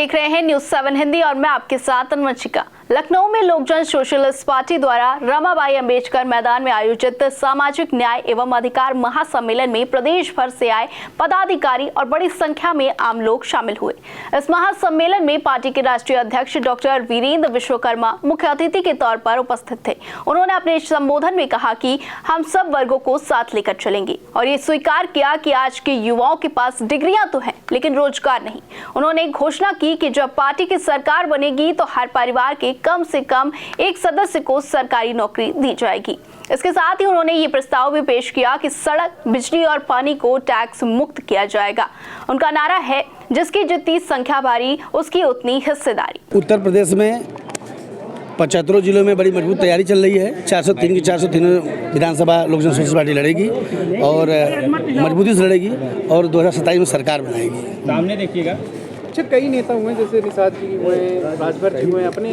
देख रहे हैं न्यूज़ 7 हिंदी और मैं आपके साथ अनुवंशिका। लखनऊ में लोकजन सोशलिस्ट पार्टी द्वारा रमाबाई अंबेडकर मैदान में आयोजित सामाजिक न्याय एवं अधिकार महासम्मेलन में प्रदेश भर से आए पदाधिकारी और बड़ी संख्या में आम लोग शामिल हुए। इस महासम्मेलन में पार्टी के राष्ट्रीय अध्यक्ष डॉक्टर वीरेंद्र विश्वकर्मा मुख्य अतिथि के तौर पर उपस्थित थे। उन्होंने अपने संबोधन में कहा कि हम सब वर्गों को साथ लेकर चलेंगे और ये स्वीकार किया कि आज के युवाओं के पास डिग्रियां तो हैं लेकिन रोजगार नहीं। उन्होंने घोषणा की कि जब पार्टी की सरकार बनेगी तो हर परिवार के कम से कम एक सदस्य को सरकारी नौकरी दी जाएगी। इसके साथ ही उन्होंने ये प्रस्ताव भी पेश किया कि सड़क, बिजली और पानी को टैक्स मुक्त किया जाएगा। उनका नारा है, जिसकी जितनी संख्या भारी उसकी उतनी हिस्सेदारी। उत्तर प्रदेश में 75 जिलों में बड़ी मजबूत तैयारी चल रही है। 403 की 403 विधानसभा लोकजन सोशलिस्ट पार्टी लड़ेगी और मजबूती से लड़ेगी और 2027 में सरकार बनाएगी। सामने देखिएगा। अच्छा, कई नेता हुए जैसे निषाद जी हुए, राजभर जी हुए, अपने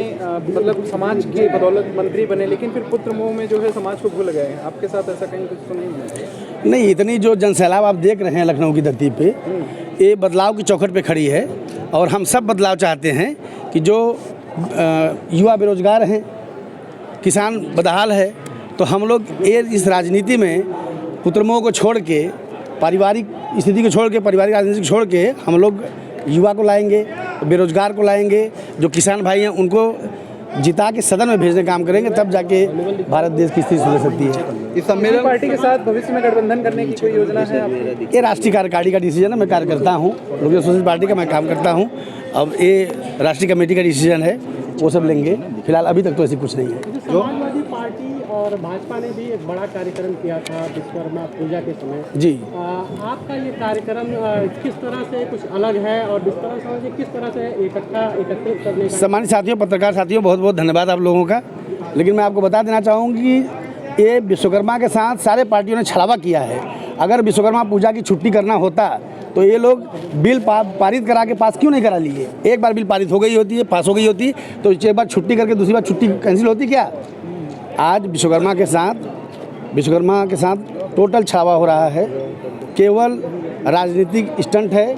मतलब समाज के बदौलत मंत्री बने, लेकिन फिर पुत्र मोह में जो है समाज को भूल गए। आपके साथ ऐसा कहीं कुछ तो नहीं है? नहीं, इतनी जो जनसैलाब आप देख रहे हैं लखनऊ की धरती पे, ये बदलाव की चौखट पे खड़ी है और हम सब बदलाव चाहते हैं कि जो युवा बेरोजगार हैं, किसान बदहाल है, तो हम लोग इस राजनीति में पुत्रमोह को छोड़ के, पारिवारिक स्थिति को छोड़ के, पारिवारिक राजनीति को छोड़ के हम लोग युवा को लाएंगे, बेरोजगार को लाएंगे, जो किसान भाई हैं उनको जिता के सदन में भेजने का काम करेंगे, तब जाके भारत देश की स्थिति सुधर सकती है। इस सम्मेलन पार्टी के साथ भविष्य में गठबंधन करने की कोई योजना है आपकी? ये राष्ट्रीय कार्यकारिणी का डिसीजन है। मैं कार्य करता हूँ, लोकजन सोशलिस्ट पार्टी का मैं काम करता हूँ। अब ये राष्ट्रीय कमेटी का डिसीजन है, वो सब लेंगे। फिलहाल अभी तक तो ऐसी कुछ नहीं है। समाजवादी पार्टी और भाजपा ने भी एक बड़ा कार्यक्रम किया था विश्वकर्मा पूजा के समय जी। आपका ये कार्यक्रम किस तरह से कुछ अलग है और विश्वकर्मा समाज किस तरह से एकत्रित करने का? सामान्य साथियों, पत्रकार साथियों, बहुत बहुत धन्यवाद आप लोगों का। लेकिन मैं आपको बता देना चाहूँगी कि ये विश्वकर्मा के साथ सारे पार्टियों ने छलावा किया है। अगर विश्वकर्मा पूजा की छुट्टी करना होता तो ये लोग बिल पारित करा के पास क्यों नहीं करा लिए? एक बार बिल पारित हो गई होती है, पास हो गई होती, तो एक बार छुट्टी करके दूसरी बार छुट्टी कैंसिल होती क्या? आज विश्वकर्मा के साथ टोटल छावा हो रहा है। केवल राजनीतिक स्टंट है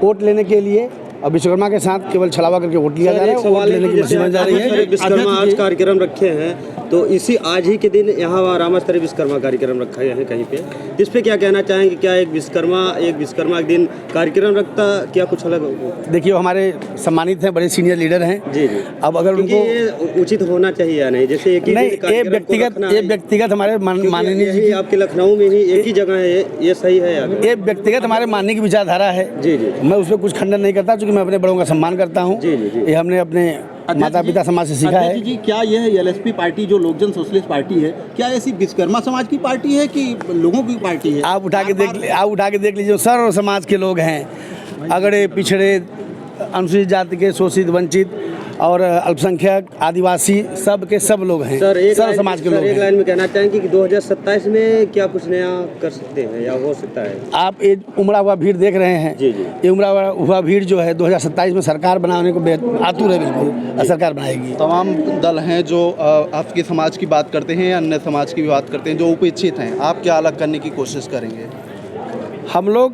वोट लेने के लिए, और विश्वकर्मा के साथ केवल छलावा करके वोट लिया जा रहा है। वोट लेने की मशीन बन जा रही है। विश्वकर्मा आज कार्यक्रम रखे हैं, तो इसी आज ही के दिन यहाँ रामस्तरी विश्वकर्मा कार्यक्रम रखा है कहीं पे। इस पे क्या कहना चाहेंगे? क्या एक विश्वकर्मा एक दिन कार्यक्रम रखता, क्या कुछ अलग हो? देखिए, हमारे सम्मानित हैं, बड़े सीनियर लीडर हैं जी। अब अगर उनको ये उचित होना चाहिए या नहीं? जैसे एक व्यक्तिगत हमारे माननीय जी, आपके लखनऊ में ही एक ही जगह है, ये सही है? ये व्यक्तिगत हमारे मानने की विचारधारा है जी। मैं उसमें कुछ खंडन नहीं करता, क्योंकि मैं अपने बड़ों का सम्मान करता हूँ। ये हमने अपने माता पिता समाज से सीखा है। जी, क्या यह एलएसपी पार्टी जो लोकजन सोशलिस्ट पार्टी है, क्या ऐसी विश्वकर्मा समाज की पार्टी है कि लोगों की पार्टी है? आप उठा के देख लीजिए, सर्व समाज के लोग हैं, अगड़े पिछड़े, अनुसूचित जाति के, शोषित, वंचित और अल्पसंख्यक, आदिवासी, सब के सब लोग हैं। सर्व समाज के लोग हैं। एक लाइन में कहना चाहेंगे कि 2027 में क्या कुछ नया कर सकते हैं या हो सकता है? आप ये उमड़ा हुआ भीड़ देख रहे हैं जी। ये उमड़ा हुआ भीड़ जो है 2027 में सरकार बनाने को आतुर है, बिल्कुल सरकार बनाएगी। तमाम दल हैं जो आपके समाज की बात करते हैं, अन्य समाज की भी बात करते हैं, जो उपेक्षित हैं, आप क्या अलग करने की कोशिश करेंगे? हम लोग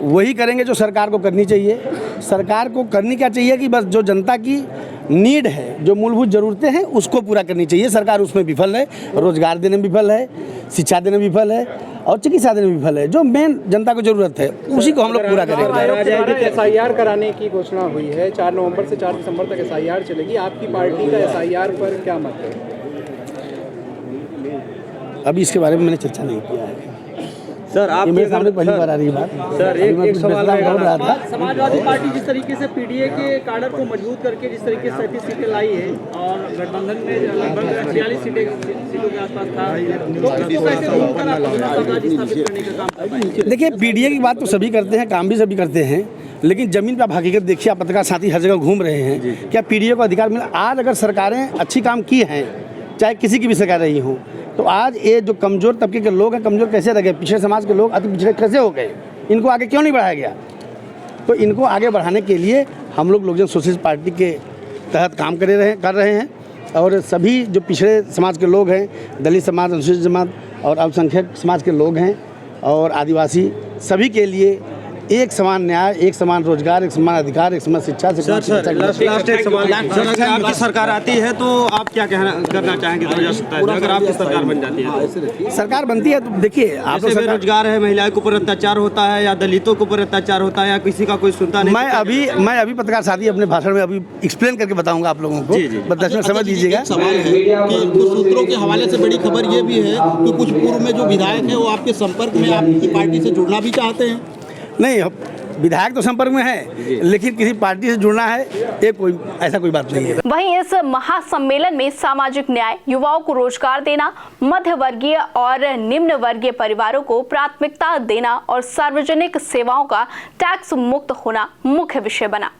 वही करेंगे जो सरकार को करनी चाहिए। सरकार को करनी क्या चाहिए कि बस जो जनता की नीड है, जो मूलभूत ज़रूरतें हैं, उसको पूरा करनी चाहिए। सरकार उसमें विफल है, रोजगार देने में विफल है, शिक्षा देने में विफल है और चिकित्सा देने में विफल है। जो मेन जनता को ज़रूरत है उसी को हम लोग पूरा करेंगे। SIR कराने की घोषणा हुई है, 4 नवंबर से 4 दिसंबर तक SIR चलेगी। आपकी पार्टी का SIR पर क्या मत है? अभी इसके बारे में मैंने चर्चा नहीं किया है सर। आप मेरे सामने पहली बार आ रही बात। सर, एक सवाल रहा था। समाजवादी पार्टी जिस तरीके से पीडीए के काडर को मजबूत करके जिस तरीके से 37 सीटें लाई है और गठबंधन में लगभग 46 सीटों के आसपास था, तो इसको कैसे रोककर आप अपना साम्राज्य स्थापित करने का काम कर पाएंगे? देखिए, पीडीए की बात तो सभी करते हैं, काम भी सभी करते हैं, लेकिन जमीन पर आप हकीकत देखिए। आप पत्रकार साथी हर जगह घूम रहे हैं, क्या पीडीए को अधिकार मिला? आज अगर सरकारें अच्छी काम की हैं, चाहे किसी की भी सरकार रही हो, तो आज ये जो कमज़ोर तबके के लोग हैं, कमज़ोर कैसे रह गए? पिछड़े समाज के लोग अति पिछड़े कैसे हो गए? इनको आगे क्यों नहीं बढ़ाया गया? तो इनको आगे बढ़ाने के लिए हम लोग लोकजन सोशलिस्ट पार्टी के तहत काम कर रहे हैं और सभी जो पिछड़े समाज के लोग हैं, दलित समाज, अनुसूचित समाज और अल्पसंख्यक समाज के लोग हैं और आदिवासी, सभी के लिए एक समान न्याय, एक समान रोजगार, एक समान अधिकार, एक समान शिक्षा, सर लास्ट एक सवाल, सर अगर आपकी सरकार आती है तो आप क्या करना चाहेंगे 2027 में अगर आपकी सरकार बन जाती है? सरकार बनती है तो देखिए आप लोग बेरोजगार है, महिलाओं के ऊपर अत्याचार होता है या दलितों के ऊपर अत्याचार होता है या किसी का कोई सुनता नहीं। मैं अभी पत्रकार साथी अपने भाषण में अभी एक्सप्लेन करके बताऊंगा आप लोगों को, बस 10 मिनट समझ दीजिएगा। सवाल है कि कुछ सूत्रों के हवाले से बड़ी खबर ये भी है कि कुछ पूर्व में जो विधायक है वो आपके संपर्क में आपकी पार्टी से जुड़ना भी चाहते हैं। नहीं, विधायक तो संपर्क में है, लेकिन किसी पार्टी से जुड़ना है ये कोई ऐसा कोई बात नहीं है। वहीं इस महासम्मेलन में सामाजिक न्याय, युवाओं को रोजगार देना, मध्य वर्गीय और निम्न वर्गीय परिवारों को प्राथमिकता देना और सार्वजनिक सेवाओं का टैक्स मुक्त होना मुख्य विषय बना।